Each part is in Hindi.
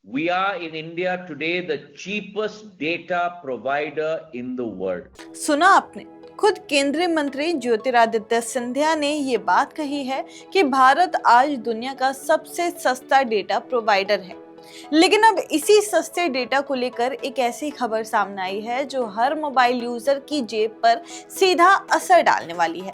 We are in India today the cheapest data provider in the world. सुना आपने, खुद केंद्रीय मंत्री ज्योतिरादित्य सिंधिया ने ये बात कही है कि भारत आज दुनिया का सबसे सस्ता डेटा प्रोवाइडर है। लेकिन अब इसी सस्ते डेटा को लेकर एक ऐसी खबर सामने आई है जो हर मोबाइल यूजर की जेब पर सीधा असर डालने वाली है।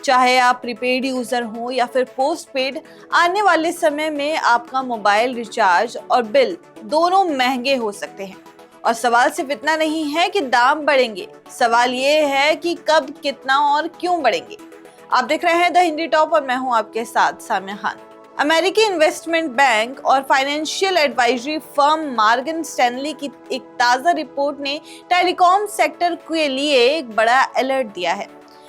चाहे आप प्रीपेड यूजर हो या फिर पोस्ट पेड, आने वाले समय में आपका मोबाइल रिचार्ज और बिल दोनों महंगे हो सकते हैं। और सवाल सिर्फ इतना नहीं है कि दाम बढ़ेंगे, सवाल ये है कि कब, कितना और क्यों बढ़ेंगे। आप देख रहे हैं द हिंदी टॉप और मैं हूं आपके साथ सामिया खान। अमेरिकी इन्वेस्टमेंट बैंक और financial advisory firm Morgan Stanley की एक ताजा रिपोर्ट ने टेलीकॉम सेक्टर के लिए एक बड़ा अलर्ट दिया है।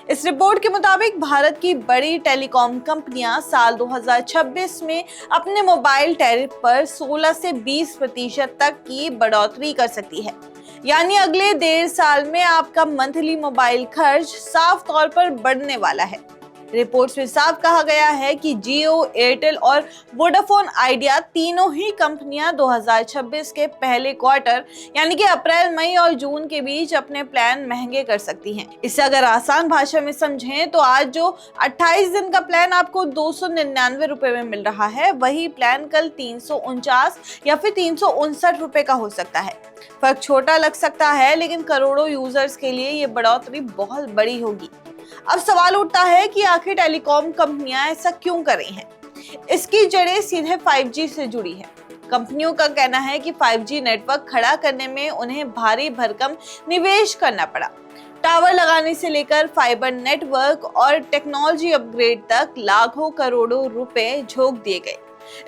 इस रिपोर्ट के मुताबिक भारत की बड़ी टेलीकॉम कंपनियां साल 2026 में अपने मोबाइल टैरिफ पर 16 से 20% तक की बढ़ोतरी कर सकती है। यानी अगले 1.5 साल में आपका मंथली मोबाइल खर्च साफ तौर पर बढ़ने वाला है। रिपोर्ट्स में साफ कहा गया है कि जियो, एयरटेल और वोडाफोन आइडिया तीनों ही कंपनियां 2026 के पहले क्वार्टर यानी कि अप्रैल, मई और जून के बीच अपने प्लान महंगे कर सकती हैं। इसे अगर आसान भाषा में समझें तो आज जो 28 दिन का प्लान आपको 299 रुपए में मिल रहा है, वही प्लान कल 349 या फिर 359 रुपए का हो सकता है। फर्क छोटा लग सकता है, लेकिन करोड़ों यूजर्स के लिए ये बढ़ोतरी बहुत बड़ी होगी। अब सवाल उठता है कि आखिर टेलीकॉम कंपनियां ऐसा क्यों कर रही हैं? इसकी जड़ें सीधे 5G से जुड़ी है। कंपनियों का कहना है कि 5G नेटवर्क खड़ा करने में उन्हें भारी भरकम निवेश करना पड़ा। टावर लगाने से लेकर फाइबर नेटवर्क और टेक्नोलॉजी अपग्रेड तक लाखों करोड़ों रुपए झोंक दिए गए।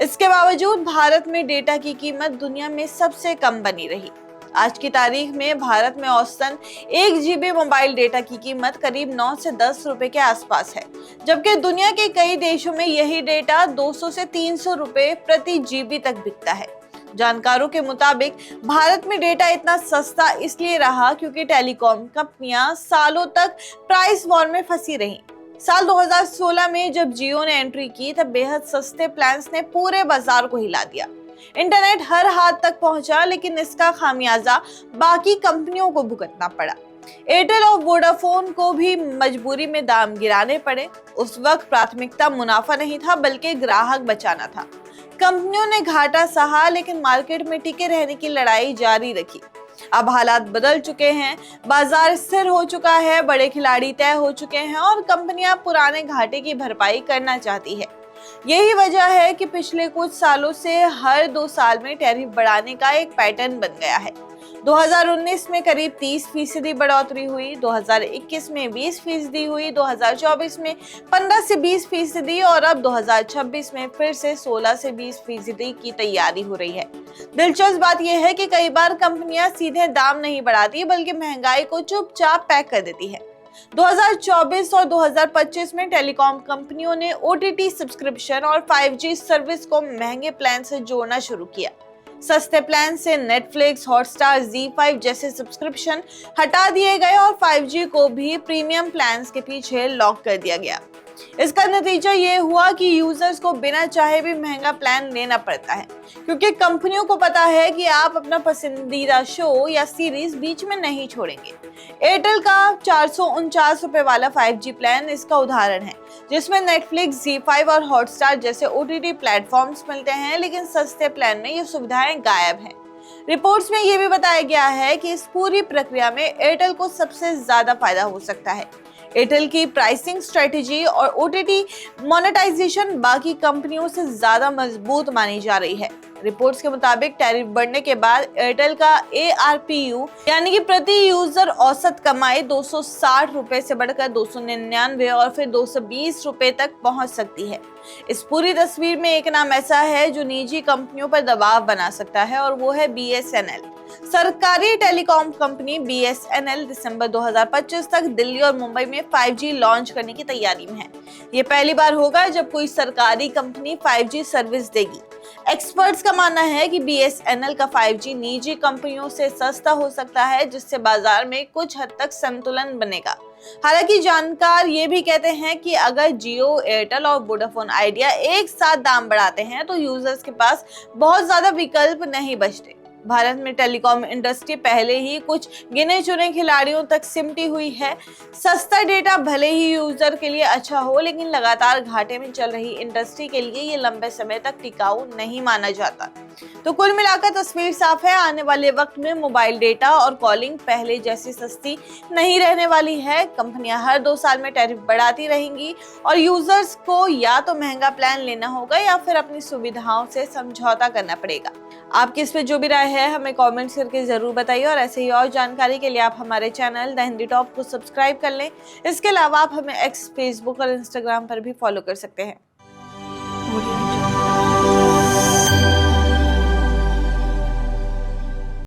इसके बावजूद भारत में डेटा की कीमत दुनिया में सबसे कम बनी रही। आज की तारीख में भारत में औसतन 1 GB मोबाइल डेटा की कीमत करीब 9 से 10 रुपए के आसपास है, जबकि दुनिया के कई देशों में यही डेटा 200 से 300 रुपए प्रति GB तक बिकता है। जानकारों के मुताबिक भारत में डेटा इतना सस्ता इसलिए रहा क्योंकि टेलीकॉम कंपनियां सालों तक प्राइस वॉर में फंसी रहीं। साल 2016 में जब जियो ने एंट्री की, तब बेहद सस्ते प्लान्स ने पूरे बाजार को हिला दिया। इंटरनेट हर हाथ तक पहुंचा, लेकिन इसका खामियाजा बाकी कंपनियों को भुगतना पड़ा। एयरटेल और वोडाफोन को भी मजबूरी में दाम गिराने पड़े। उस वक्त प्राथमिकता मुनाफा नहीं था, बल्कि ग्राहक बचाना था। कंपनियों ने घाटा सहा, लेकिन मार्केट में टिके रहने की लड़ाई जारी रखी। अब हालात बदल चुके हैं, बाजार स्थिर हो चुका है, बड़े खिलाड़ी तय हो चुके हैं और कंपनियां पुराने घाटे की भरपाई करना चाहती है। यही वजह है कि पिछले कुछ सालों से हर 2 साल में टैरिफ बढ़ाने का एक पैटर्न बन गया है। 2019 में करीब 30% बढ़ोतरी हुई, 2021 में 20% हुई, 2024 में 15 से 20% और अब 2026 में फिर से 16 से 20% की तैयारी हो रही है। दिलचस्प बात यह है कि कई बार कंपनियां सीधे दाम नहीं बढ़ाती, बल्कि महंगाई को चुपचाप पैक कर देती है। 2024 और 2025 में टेलीकॉम कंपनियों ने OTT सब्सक्रिप्शन और 5G सर्विस को महंगे प्लान से जोड़ना शुरू किया। सस्ते प्लान से नेटफ्लिक्स, हॉटस्टार, ZEE5 जैसे सब्सक्रिप्शन हटा दिए गए और 5G को भी प्रीमियम प्लान्स के पीछे लॉक कर दिया गया। इसका नतीजा ये हुआ कि यूजर्स को बिना चाहे भी महंगा प्लान लेना पड़ता है, क्योंकि कंपनियों को पता है कि आप अपना पसंदीदा शो या सीरीज बीच में नहीं छोड़ेंगे। एयरटेल का 449 रुपए वाला 5G प्लान इसका उदाहरण है, जिसमें नेटफ्लिक्स, ZEE5 और हॉटस्टार जैसे OTT प्लेटफॉर्म्स मिलते हैं, लेकिन सस्ते प्लान में ये सुविधाएं गायब हैं। रिपोर्ट्स में यह भी बताया गया है कि इस पूरी प्रक्रिया में एयरटेल को सबसे ज्यादा फायदा हो सकता है। एयरटेल की प्राइसिंग स्ट्रेटेजी और OTT मोनेटाइजेशन बाकी कंपनियों से ज्यादा मजबूत मानी जा रही है। रिपोर्ट्स के मुताबिक टैरिफ बढ़ने के बाद एयरटेल का ARPU यानी कि प्रति यूजर औसत कमाई 260 रुपए से बढ़कर 299 और फिर 220 रुपए तक पहुंच सकती है। इस पूरी तस्वीर में एक नाम ऐसा है जो निजी कंपनियों पर दबाव बना सकता है, और वो है BSNL। सरकारी टेलीकॉम कंपनी BSNL दिसंबर 2025 तक दिल्ली और मुंबई में 5G लॉन्च करने की तैयारी में है। ये पहली बार होगा जब कोई सरकारी कंपनी 5G सर्विस देगी। एक्सपर्ट्स का मानना है कि BSNL का 5G निजी कंपनियों से सस्ता हो सकता है, जिससे बाजार में कुछ हद तक संतुलन बनेगा। हालांकि जानकार ये भी कहते हैं कि अगर जियो, एयरटेल और वोडाफोन आइडिया एक साथ दाम बढ़ाते हैं तो यूजर्स के पास बहुत ज्यादा विकल्प नहीं बचते। भारत में टेलीकॉम इंडस्ट्री पहले ही कुछ गिने चुने खिलाड़ियों तक सिमटी हुई है। सस्ता डेटा भले ही यूजर के लिए अच्छा हो, लेकिन लगातार घाटे में चल रही इंडस्ट्री के लिए ये लंबे समय तक टिकाऊ नहीं माना जाता। तो कुल मिलाकर तस्वीर साफ है, आने वाले वक्त में मोबाइल डेटा और कॉलिंग पहले जैसी सस्ती नहीं रहने वाली है। कंपनियां हर 2 साल में टैरिफ बढ़ाती रहेंगी और यूजर्स को या तो महंगा प्लान लेना होगा या फिर अपनी सुविधाओं से समझौता करना पड़ेगा। आपकी इस पे जो भी राय है हमें कमेंट्स करके जरूर बताइए और ऐसे ही और जानकारी के लिए आप हमारे चैनल द हिंदी टॉप को सब्सक्राइब कर लें। इसके अलावा आप हमें एक्स, फेसबुक और इंस्टाग्राम पर भी फॉलो कर सकते हैं।